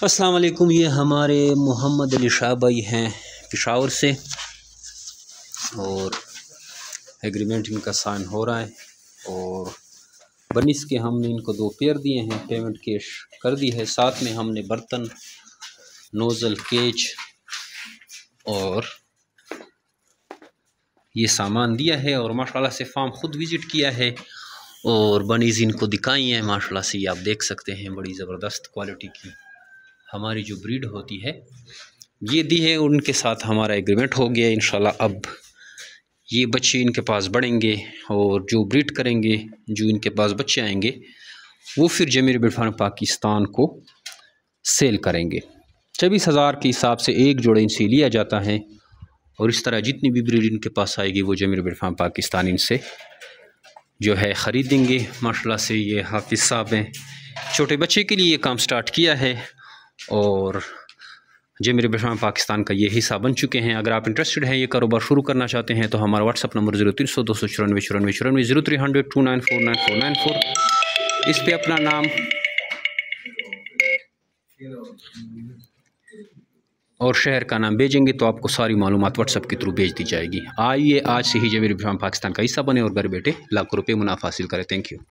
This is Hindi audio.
अस्सलाम वालेकुम। ये हमारे मोहम्मद अली शाह भाई हैं पेशावर से और एग्रीमेंट इनका साइन हो रहा है और बनिस के हमने इनको 2 पेयर दिए हैं, पेमेंट कैश कर दी है। साथ में हमने बर्तन, नोज़ल, केज और ये सामान दिया है और माशाल्लाह से फार्म ख़ुद विज़िट किया है और बनीज़ इनको दिखाई है। माशाल्लाह से ये आप देख सकते हैं, बड़ी ज़बरदस्त क्वालिटी की हमारी जो ब्रीड होती है ये दी है। उनके साथ हमारा एग्रीमेंट हो गया। इंशाल्लाह अब ये बच्चे इनके पास बढ़ेंगे और जो ब्रीड करेंगे, जो इनके पास बच्चे आएंगे, वो फिर जमीर बर्ड फार्म पाकिस्तान को सेल करेंगे। 24,000 के हिसाब से एक जोड़ा इनसे लिया जाता है और इस तरह जितनी भी ब्रीड इनके पास आएगी वो जमीर बर्ड फार्म पाकिस्तान इनसे जो है ख़रीदेंगे। माशाल्लाह से ये हाफिज़ साहब हैं, छोटे बच्चे के लिए ये काम स्टार्ट किया है और जमीर बर्ड फार्म पाकिस्तान का ये हिस्सा बन चुके हैं। अगर आप इंटरेस्टेड हैं, ये कारोबार शुरू करना चाहते हैं तो हमारा व्हाट्सअप नंबर 0300 294 94 0300 294 9494। इस पे अपना नाम और शहर का नाम भेजेंगे तो आपको सारी मालूमात व्हाट्सअप के थ्रू भेज दी जाएगी। आइए आज से ही जमीर बर्ड फार्म पाकिस्तान का हिस्सा बने और घर बैठे लाखों रुपये मुनाफा हासिल करें। Thank you.